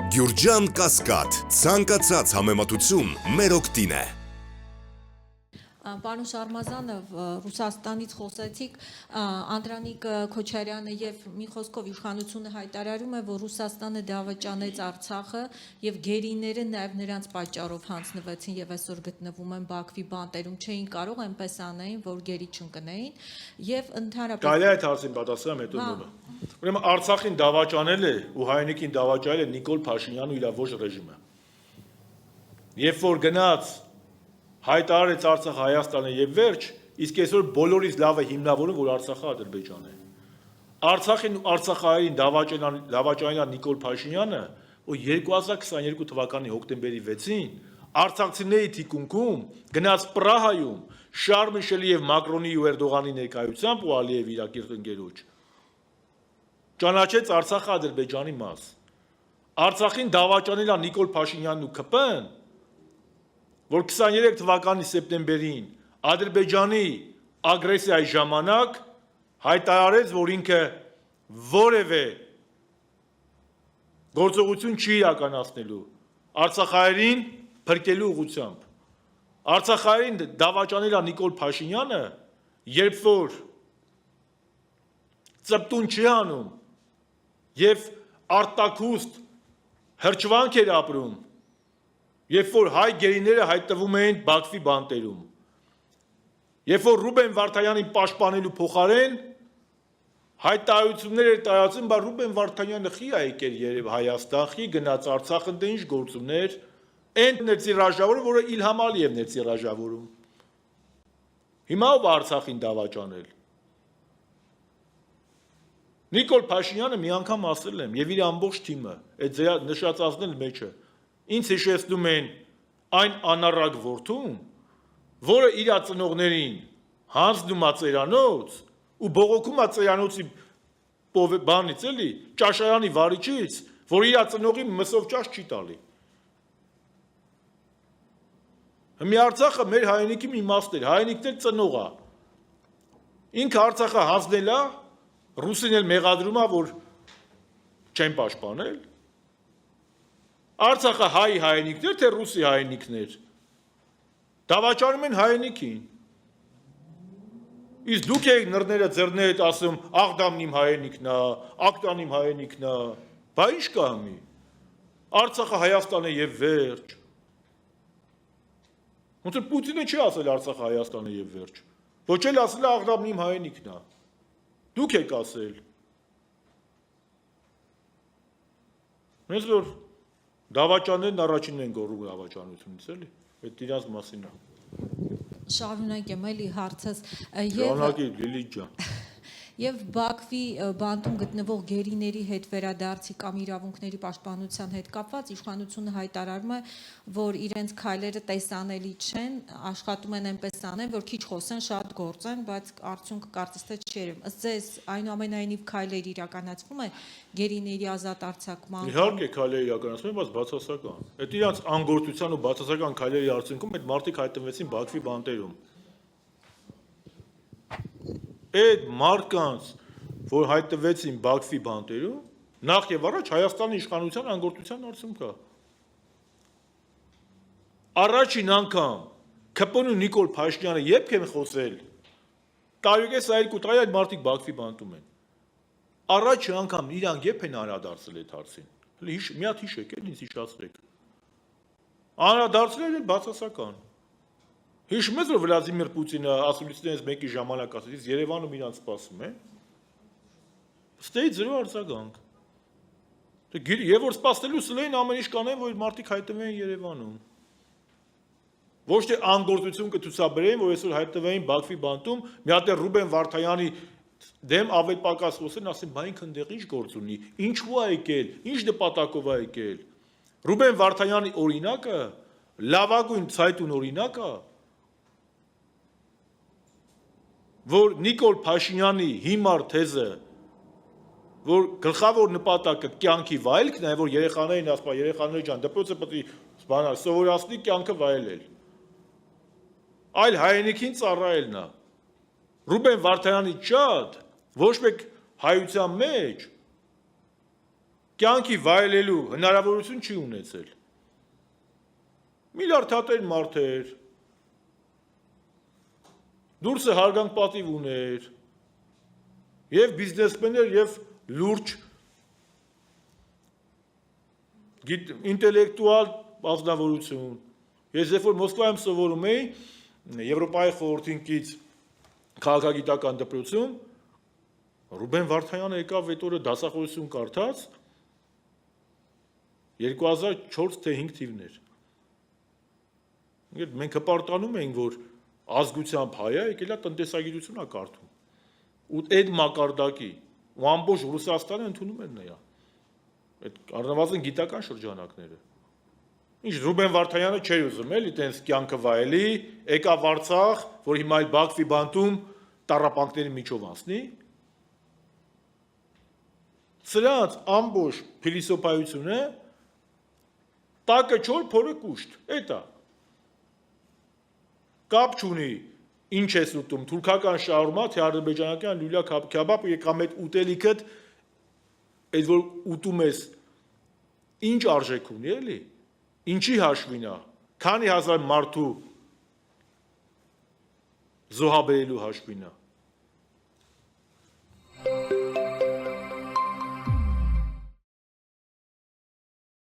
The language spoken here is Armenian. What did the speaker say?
Գյուրջան Կասկադ, ցանկացած համեմատություն մեր օգտին է։ Պարոն Շարմազանով, Ռուսաստանից խոսեցիք, Անդրանիկ Քոչարյանը եւ մի խոսքով իշխանությունը հայտարարում է, որ Ռուսաստանը դավաճանեց Արցախը եւ գերիները նաեւ նրանց պատճառով հանձնվեցին եւ այսօր գտնվում են Բաքվի բանտերում, չէին կարող այնպես անեին, որ գերի չընկնեին եւ ընդհանրապես Կարելի է այդ հարցին պատասխանեմ հետո նորը։ Ուրեմն Արցախին դավաճանել է ու Հայնիկին դավաճանել է Նիկոլ Փաշինյանը ու իր ոչ ռեժիմը։ Երբ որ գնաց հայտարարեց Արցախը Հայաստանը եւ վերջ, իսկ այսօր բոլորից լավ է հիմնավորում, որ Արցախը Ադրբեջան է։ Արցախին ու Արցախահայերին դավաճանելա Նիկոլ Փաշինյանը, ու 2022 թվականի հոկտեմբերի 6-ին արցախցիների թիկունքում գնաց Պրահայում Շարլ Միշելի եւ Մակրոնի ու Էրդողանի ներկայությամբ ու Ալիև իրակիրթ ընկերոջ ճանաչեց Արցախը Ադրբեջանի մաս։ Արցախին դավաճանելա Նիկոլ Փաշինյանն ու ԿՊ-ն, որ 23 թվականի սեպտեմբերին Ադրբեջանի ագրեսիայի ժամանակ հայտարարեց, որ ինքը որևէ գործողություն չի իրականացնելու Արցախահայերին փրկելու ուղղությամբ։ Արցախահայերին դավաճանելա Նիկոլ Փաշինյանը, երբ որ ծպտուն չի անում եւ արտակուստ հրճվանք էր ապրում, երբ որ հայ գերիները հայտնվում էին Բաքվի բանտերում, երբ որ Ռուբեն Վարդանյանին պաշտպանելու փոխարեն հայտարարություններ էր տարածում, բա Ռուբեն Վարդանյանը խի է եկել երև Հայաստան, խի գնաց Արցախ, ընդ ինչ գործուններ, այն ներծիրաժավորում, որը Իլհամ Ալիևն էր ծիրաժավորում։ Հիմա ով Արցախին դավաճանել։ Նիկոլ Փաշինյանը մի անգամ ասել եմ եւ իր ամբողջ թիմը, այդ ձեր նշածածն մեջը, ինձ հիշեցնում են այն անառակ որդուն, որը իր ծնողներին հանձնում է ծերանոց ու բողոքում է ծերանոցի բանից էլի, ճաշարանի վարիչից, որ իր ծնողին մսով ճաշ չի տալի։ Մի Արցախը մեր հայրենիքի մի մասն էր, հայրենիքն էլ ծնող է։ Ինքը Արցախը հանձնել է, ռուսին էլ մեղադրում է, որ չեն պաշտպանել։ Արցախը հայ հայրենիքներ, թե ռուսի հայրենիքներ։ Դավաճանում են հայրենիքին։ Իսկ դուք եք նռները ձեռները հետ ասում, Աղդամն իմ հայրենիքն է, Ակտան իմ հայրենիքն է։ Բա ինչ կա մի։ Արցախը Հայաստան է եւ վերջ։ Ոնց որ Պուտինը չի ասել Արցախը Հայաստան է եւ վերջ։ Ոչ էլ ասել է Աղդամն իմ հայրենիքն է։ Դուք եք ասել։ Մենք որ դավաճաններն առաջինն են գոռում դավաճանությունից, էլի։ Այդ իրաց մասին է։ շարունակեմ էլի հարցս Շարունակի Լիլիթ ջան։ եւ Բաքվի բանտում գտնվող գերիների հետ վերադարձի կամ իրավունքների պաշտպանության հետ կապված իշխանությունը հայտարարում է, որ իրենց քայլերը տեսանելի չեն, աշխատում են այնպես անեն, որ քիչ խոսեն, շատ գործեն, բայց արդյունքը կարծես թե չի երևում։ Ըստ ձեզ այնուամենայնիվ քայլեր իրականացվում է գերիների ազատ արձակման։ Իհարկե քայլեր իրականացվում են, բայց բացասական։ Այդ իրանց անգործության ու բացասական քայլերի արդյունքում այդ մարդիկ հայտնվեցին Բաքվի բանտերում։ Այդ մարդկանց, որ հայտնվեցին Բաքվի բանտերում, նախ եւ առաջ Հայաստանի իշխանության անգործության արդյունք է։ Առաջին անգամ ԿՊ-ն ու Նիկոլ Փաշինյանը երբ են խոսել, տարեկես երկու տարի այդ մարդիկ Բաքվի բանտում են։ Առաջին անգամ իրանք երբ են անդրադարձել այդ հարցին։ Մի հատ հիշեք, ինձ հիշացրեք։ Անդրադարձել են բացասական։ Հիշում եք, որ Վլադիմիր Պուտինը ասուլիսներից մեկի ժամանակ ասեց, Երևանում իրանց սպասում են։ Ստեյ զրո արձագանք։ Եվ որ սպասելու սլեին ամեն ինչ կանեն, որ մարդիկ հայտնվեն Երևանում։ Ոչ թե անգործություն կցուցաբերեն, որ այսօր հայտնվեին Բաքվի բանտում, մի հատ է Ռուբեն Վարդանյանի դեմ ավել պակաս խոսեն, ասեն, բա ինքը այնտեղ ինչ գործ ունի, ինչու է եկել, ինչ նպատակով է եկել։ Ռուբեն Վարդանյանի օրինակը լավագույն ցայտուն օրինակ է, որ Նիկոլ Փաշինյանի հիմար թեզը, որ գլխավոր նպատակը կյանքի վայելքն է, որ երեխաներին ասպա, երեխաների ջան, դպրոցը պետք է սովորացնի կյանքը վայելել։ Այլ հայրենիքին ծառայելն է։ Ռուբեն Վարդանյանի ճատ ոչ մեկ հայության մեջ կյանքի վայելելու հնարավորություն չի ունեցել։ Միլիարդատեր մարդեր, դուրսը հարգանք պատիվ ուներ, եւ բիզնեսմեններ եւ լուրջ ինտելեկտուալ ազնվորություն։ Ես երբ որ Մոսկվայում սովորում էի, Եվրոպայի խորհրդինքից քաղաքագիտական դպրոցում, Ռուբեն Վարդանյանը եկավ այդ օրը դասախոսություն կարդաց 2004 թե 5 թիվներ։ Մենք հպարտանում էինք, որ ազգությամբ հայ է, եկել է տնտեսագիտություն է կարդում։ Ու այդ մակարդակի ու ամբողջ Ռուսաստանը ընդունում էր նրա։ Այդ առնվազն գիտական շրջանակները։ Ինչ Ռուբեն Վարդանյանը չէր ուզում էլի տենց կյանքը վայելի, եկավ Արցախ, որ հիմա այլ Բաքվի բանտում տառապանքների միջով անցնի։ Սրանց ամբողջ փիլիսոփայությունը տակը չոր փորը կուշտ, էտա։ Կապ չունի ինչ ես ուտում, թուրքական շաուրմա, թե ադրբեջանական լյուլա քաբաբ, կամ այդ ուտելիքդ, այդ որ ուտում ես, ինչ արժեք ունի, էլի, ինչի հաշվին է, քանի հազար մարդու զոհաբերելու հաշվին է։